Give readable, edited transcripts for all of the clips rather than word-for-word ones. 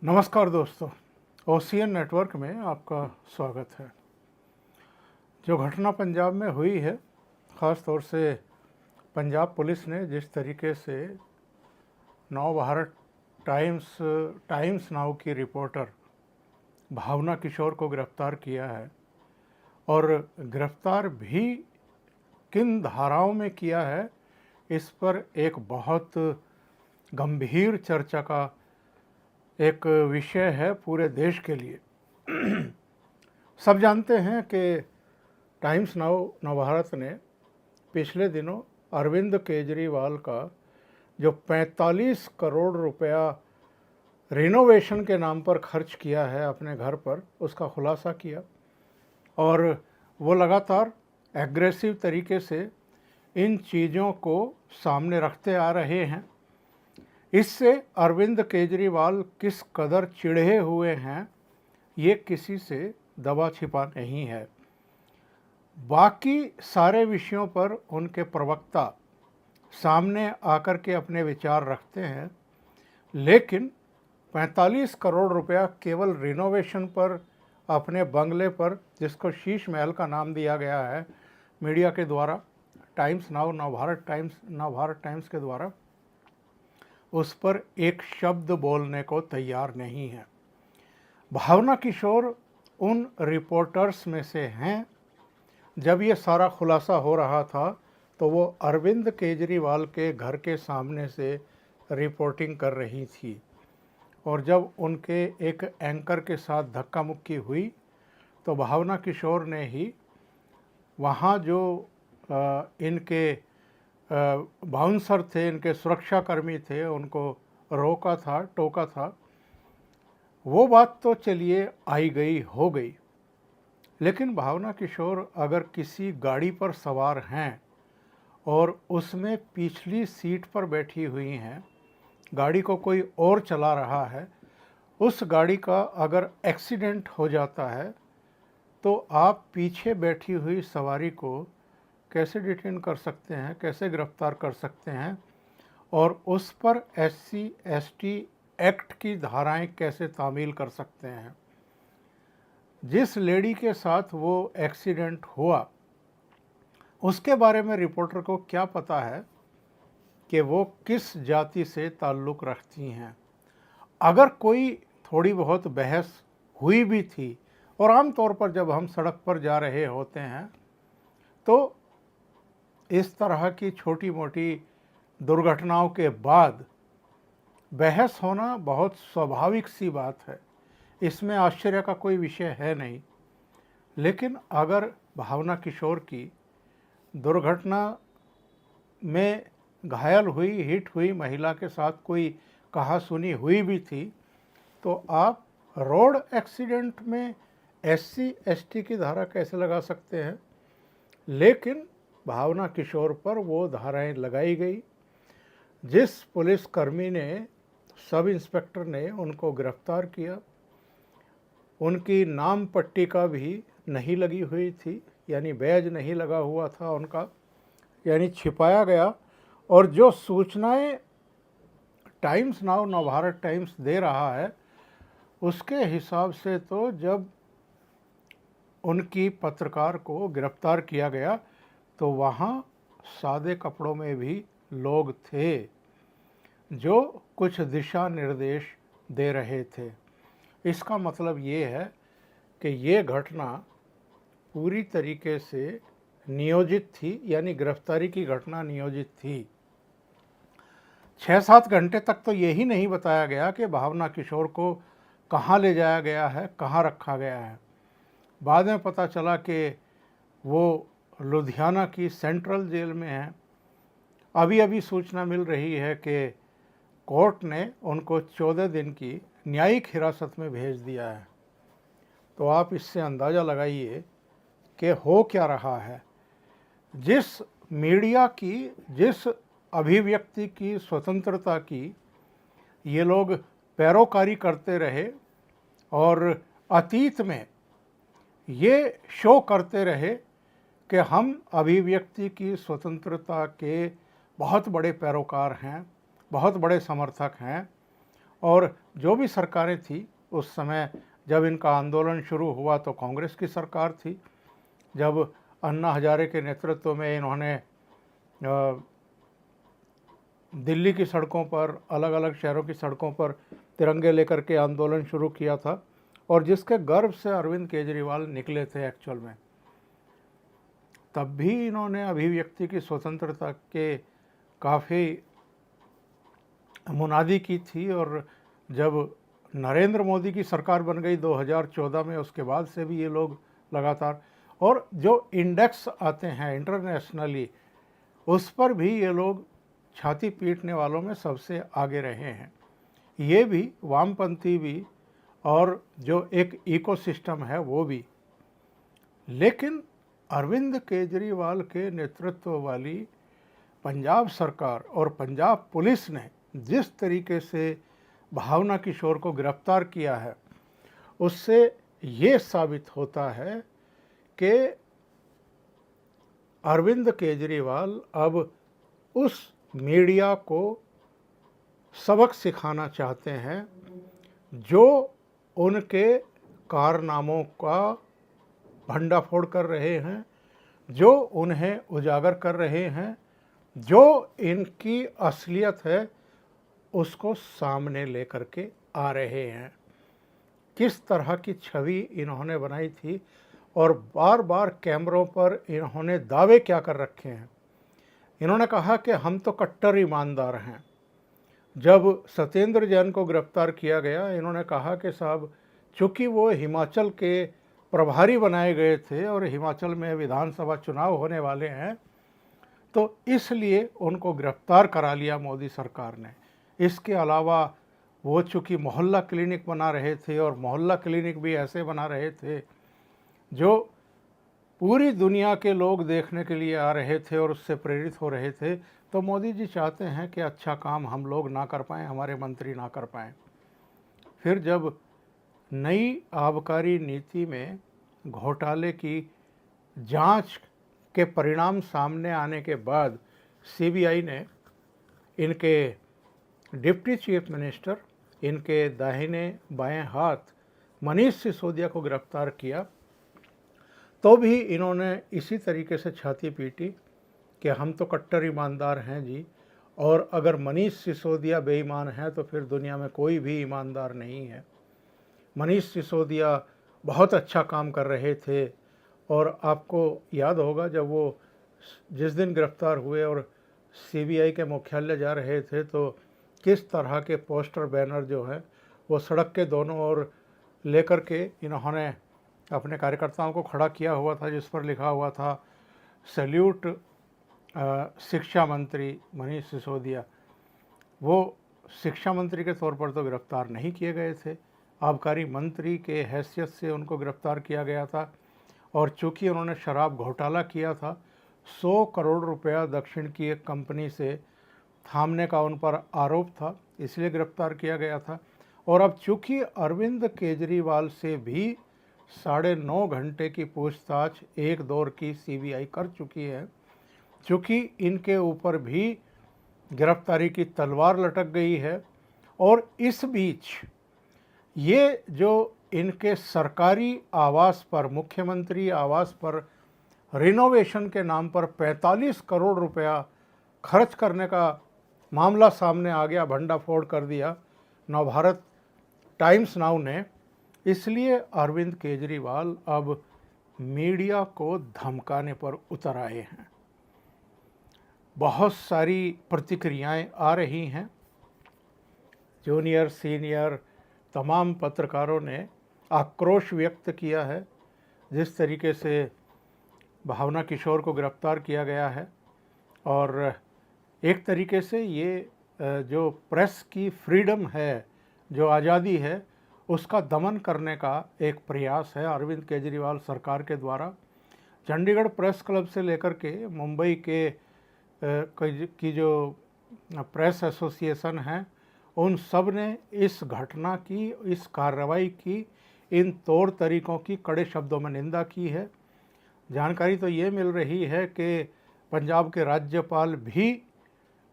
नमस्कार दोस्तों, ocean network में आपका स्वागत है। जो घटना पंजाब में हुई है, ख़ास तौर से पंजाब पुलिस ने जिस तरीके से नवभारत टाइम्स नाउ की रिपोर्टर भावना किशोर को गिरफ्तार किया है और गिरफ्तार भी किन धाराओं में किया है, इस पर एक बहुत गंभीर चर्चा का एक विषय है पूरे देश के लिए। सब जानते हैं कि टाइम्स नाउ नवभारत ने पिछले दिनों अरविंद केजरीवाल का जो 45 करोड़ रुपया रिनोवेशन के नाम पर खर्च किया है अपने घर पर, उसका खुलासा किया और वो लगातार एग्रेसिव तरीके से इन चीज़ों को सामने रखते आ रहे हैं। इससे अरविंद केजरीवाल किस कदर चिढ़े हुए हैं, ये किसी से दबा छिपा नहीं है। बाकी सारे विषयों पर उनके प्रवक्ता सामने आकर के अपने विचार रखते हैं, लेकिन 45 करोड़ रुपया केवल रिनोवेशन पर, अपने बंगले पर, जिसको शीश महल का नाम दिया गया है मीडिया के द्वारा, नवभारत टाइम्स के द्वारा, उस पर एक शब्द बोलने को तैयार नहीं है। भावना किशोर उन रिपोर्टर्स में से हैं। जब ये सारा खुलासा हो रहा था तो वो अरविंद केजरीवाल के घर के सामने से रिपोर्टिंग कर रही थी और जब उनके एक एंकर के साथ धक्का मुक्की हुई तो भावना किशोर ने ही वहाँ जो इनके बाउंसर थे, इनके सुरक्षाकर्मी थे, उनको रोका था, टोका था। वो बात तो चलिए आई गई हो गई, लेकिन भावना किशोर अगर किसी गाड़ी पर सवार हैं और उसमें पिछली सीट पर बैठी हुई हैं, गाड़ी को कोई और चला रहा है, उस गाड़ी का अगर एक्सीडेंट हो जाता है तो आप पीछे बैठी हुई सवारी को कैसे डिटेन कर सकते हैं, कैसे गिरफ्तार कर सकते हैं और उस पर SC/ST एक्ट की धाराएं कैसे तामील कर सकते हैं। जिस लेडी के साथ वो एक्सीडेंट हुआ, उसके बारे में रिपोर्टर को क्या पता है कि वो किस जाति से ताल्लुक़ रखती हैं। अगर कोई थोड़ी बहुत बहस हुई भी थी, और आम तौर पर जब हम सड़क पर जा रहे होते हैं तो इस तरह की छोटी मोटी दुर्घटनाओं के बाद बहस होना बहुत स्वाभाविक सी बात है, इसमें आश्चर्य का कोई विषय है नहीं। लेकिन अगर भावना किशोर की दुर्घटना में घायल हुई, हिट हुई महिला के साथ कोई कहा सुनी हुई भी थी, तो आप रोड एक्सीडेंट में SC/ST की धारा कैसे लगा सकते हैं। लेकिन भावना किशोर पर वो धाराएं लगाई गई। जिस पुलिसकर्मी ने, सब इंस्पेक्टर ने उनको गिरफ्तार किया, उनकी नाम पट्टिका भी नहीं लगी हुई थी, यानी बैज नहीं लगा हुआ था उनका, यानी छिपाया गया। और जो सूचनाएं times now Navbharat times they रहा है, उसके हिसाब से तो जब उनकी पत्रकार को गिरफ्तार किया गया तो वहाँ सादे कपड़ों में भी लोग थे जो कुछ दिशा निर्देश दे रहे थे। इसका मतलब ये है कि ये घटना पूरी तरीके से नियोजित थी, यानी गिरफ्तारी की घटना नियोजित थी। 6-7 घंटे तक तो यही नहीं बताया गया कि भावना किशोर को कहाँ ले जाया गया है, कहाँ रखा गया है। बाद में पता चला कि वो लुधियाना की सेंट्रल जेल में है। अभी सूचना मिल रही है कि कोर्ट ने उनको 14 दिन की न्यायिक हिरासत में भेज दिया है। तो आप इससे अंदाज़ा लगाइए कि हो क्या रहा है। जिस मीडिया की, जिस अभिव्यक्ति की स्वतंत्रता की ये लोग पैरोकारी करते रहे और अतीत में ये शो करते रहे कि हम अभिव्यक्ति की स्वतंत्रता के बहुत बड़े पैरोकार हैं, बहुत बड़े समर्थक हैं, और जो भी सरकारें थी उस समय, जब इनका आंदोलन शुरू हुआ तो कांग्रेस की सरकार थी। जब अन्ना हजारे के नेतृत्व में इन्होंने दिल्ली की सड़कों पर, अलग अलग शहरों की सड़कों पर तिरंगे लेकर के आंदोलन शुरू किया था, और जिसके गर्व से अरविंद केजरीवाल निकले थे एक्चुअल में, तब भी इन्होंने अभिव्यक्ति की स्वतंत्रता के काफ़ी मुनादी की थी। और जब नरेंद्र मोदी की सरकार बन गई 2014 में, उसके बाद से भी ये लोग लगातार, और जो इंडेक्स आते हैं इंटरनेशनली, उस पर भी ये लोग छाती पीटने वालों में सबसे आगे रहे हैं। ये भी वामपंथी भी, और जो एक इकोसिस्टम है वो भी। लेकिन अरविंद केजरीवाल के नेतृत्व वाली पंजाब सरकार और पंजाब पुलिस ने जिस तरीके से भावना किशोर को गिरफ्तार किया है, उससे ये साबित होता है कि अरविंद केजरीवाल अब उस मीडिया को सबक सिखाना चाहते हैं जो उनके कारनामों का भंडाफोड़ कर रहे हैं, जो उन्हें उजागर कर रहे हैं, जो इनकी असलियत है उसको सामने लेकर के आ रहे हैं। किस तरह की छवि इन्होंने बनाई थी, और बार बार कैमरों पर इन्होंने दावे क्या कर रखे हैं। इन्होंने कहा कि हम तो कट्टर ईमानदार हैं। जब सत्येंद्र जैन को गिरफ्तार किया गया, इन्होंने कहा कि साहब, चूँकि वो हिमाचल के प्रभारी बनाए गए थे और हिमाचल में विधानसभा चुनाव होने वाले हैं, तो इसलिए उनको गिरफ्तार करा लिया मोदी सरकार ने। इसके अलावा वो चूँकि मोहल्ला क्लिनिक बना रहे थे, और मोहल्ला क्लिनिक भी ऐसे बना रहे थे जो पूरी दुनिया के लोग देखने के लिए आ रहे थे और उससे प्रेरित हो रहे थे, तो मोदी जी चाहते हैं कि अच्छा काम हम लोग ना कर पाएँ, हमारे मंत्री ना कर पाएँ। फिर जब नई आबकारी नीति में घोटाले की जांच के परिणाम सामने आने के बाद सीबीआई ने इनके डिप्टी चीफ मिनिस्टर, इनके दाहिने बाएं हाथ मनीष सिसोदिया को गिरफ्तार किया, तो भी इन्होंने इसी तरीके से छाती पीटी कि हम तो कट्टर ईमानदार हैं जी, और अगर मनीष सिसोदिया बेईमान है तो फिर दुनिया में कोई भी ईमानदार नहीं है। मनीष सिसोदिया बहुत अच्छा काम कर रहे थे, और आपको याद होगा जब वो जिस दिन गिरफ्तार हुए और सीबीआई के मुख्यालय जा रहे थे, तो किस तरह के पोस्टर बैनर जो है वो सड़क के दोनों ओर लेकर के इन्होंने अपने कार्यकर्ताओं को खड़ा किया हुआ था, जिस पर लिखा हुआ था सैल्यूट शिक्षा मंत्री मनीष सिसोदिया। वो शिक्षा मंत्री के तौर पर तो गिरफ्तार नहीं किए गए थे, आबकारी मंत्री के हैसियत से उनको गिरफ्तार किया गया था, और चूँकि उन्होंने शराब घोटाला किया था, 100 करोड़ रुपया दक्षिण की एक कंपनी से थामने का उन पर आरोप था, इसलिए गिरफ्तार किया गया था। और अब चूँकि अरविंद केजरीवाल से भी 9.5 घंटे की पूछताछ एक दौर की सीबीआई कर चुकी है, चूँकि इनके ऊपर भी गिरफ्तारी की तलवार लटक गई है, और इस बीच ये जो इनके सरकारी आवास पर, मुख्यमंत्री आवास पर रिनोवेशन के नाम पर 45 करोड़ रुपया खर्च करने का मामला सामने आ गया, भंडाफोड़ कर दिया नवभारत टाइम्स नाउ ने। इसलिए अरविंद केजरीवाल अब मीडिया को धमकाने पर उतर आए हैं। बहुत सारी प्रतिक्रियाएं आ रही हैं, जूनियर सीनियर तमाम पत्रकारों ने आक्रोश व्यक्त किया है जिस तरीके से भावना किशोर को गिरफ्तार किया गया है, और एक तरीके से ये जो प्रेस की फ्रीडम है, जो आज़ादी है, उसका दमन करने का एक प्रयास है अरविंद केजरीवाल सरकार के द्वारा। चंडीगढ़ प्रेस क्लब से लेकर के मुंबई के की जो प्रेस एसोसिएशन है, उन सब ने इस घटना की, इस कार्रवाई की, इन तौर तरीक़ों की कड़े शब्दों में निंदा की है। जानकारी तो ये मिल रही है कि पंजाब के राज्यपाल भी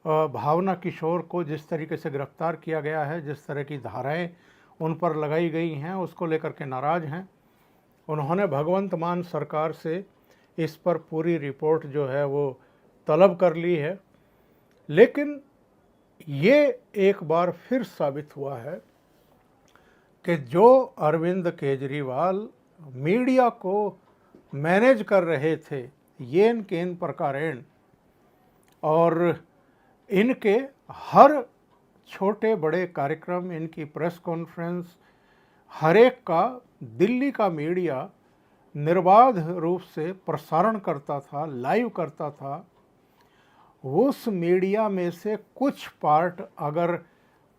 भावना किशोर को जिस तरीके से गिरफ्तार किया गया है, जिस तरह की धाराएं उन पर लगाई गई हैं, उसको लेकर के नाराज़ हैं। उन्होंने भगवंत मान सरकार से इस पर पूरी रिपोर्ट जो है वो तलब कर ली है। लेकिन ये एक बार फिर साबित हुआ है कि जो अरविंद केजरीवाल मीडिया को मैनेज कर रहे थे येन केन प्रकारेण, और इनके हर छोटे बड़े कार्यक्रम, इनकी प्रेस कॉन्फ्रेंस, हर एक का दिल्ली का मीडिया निर्बाध रूप से प्रसारण करता था, लाइव करता था। उस मीडिया में से कुछ पार्ट अगर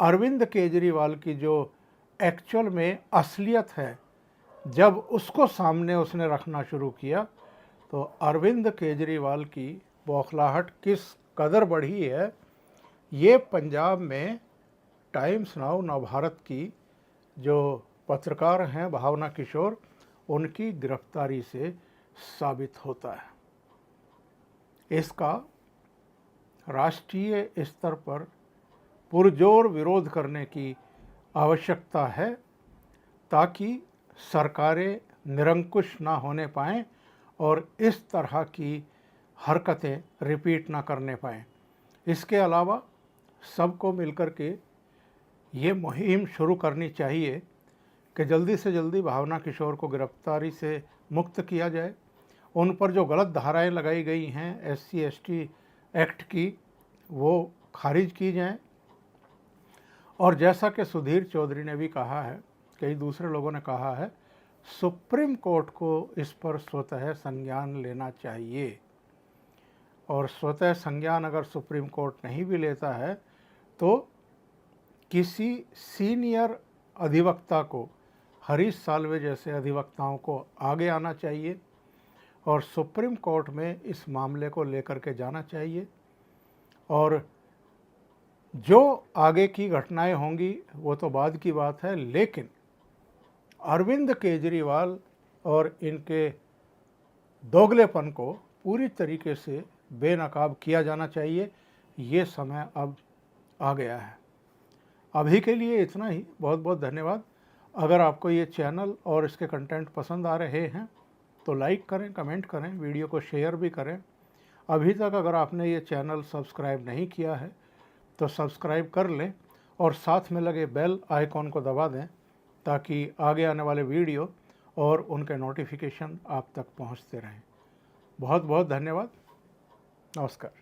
अरविंद केजरीवाल की जो एक्चुअल में असलियत है, जब उसको सामने उसने रखना शुरू किया, तो अरविंद केजरीवाल की बौखलाहट किस कदर बढ़ी है, ये पंजाब में टाइम्स नाउ नवभारत की जो पत्रकार हैं भावना किशोर, उनकी गिरफ्तारी से साबित होता है। इसका राष्ट्रीय स्तर पर पुरजोर विरोध करने की आवश्यकता है, ताकि सरकारें निरंकुश ना होने पाएं और इस तरह की हरकतें रिपीट ना करने पाएं। इसके अलावा सबको मिलकर के ये मुहिम शुरू करनी चाहिए कि जल्दी से जल्दी भावना किशोर को गिरफ्तारी से मुक्त किया जाए। उन पर जो गलत धाराएं लगाई गई हैं SC ST एक्ट की, वो खारिज की जाएं। और जैसा कि सुधीर चौधरी ने भी कहा है, कई दूसरे लोगों ने कहा है, सुप्रीम कोर्ट को इस पर स्वतः संज्ञान लेना चाहिए। और स्वतः संज्ञान अगर सुप्रीम कोर्ट नहीं भी लेता है तो किसी सीनियर अधिवक्ता को, हरीश साल्वे जैसे अधिवक्ताओं को आगे आना चाहिए और सुप्रीम कोर्ट में इस मामले को लेकर के जाना चाहिए। और जो आगे की घटनाएं होंगी वो तो बाद की बात है, लेकिन अरविंद केजरीवाल और इनके दोगलेपन को पूरी तरीके से बेनकाब किया जाना चाहिए। ये समय अब आ गया है। अभी के लिए इतना ही। बहुत बहुत धन्यवाद। अगर आपको ये चैनल और इसके कंटेंट पसंद आ रहे हैं तो लाइक करें, कमेंट करें, वीडियो को शेयर भी करें। अभी तक अगर आपने ये चैनल सब्सक्राइब नहीं किया है तो सब्सक्राइब कर लें और साथ में लगे बेल आइकॉन को दबा दें, ताकि आगे आने वाले वीडियो और उनके नोटिफिकेशन आप तक पहुंचते रहें। बहुत बहुत धन्यवाद। नमस्कार।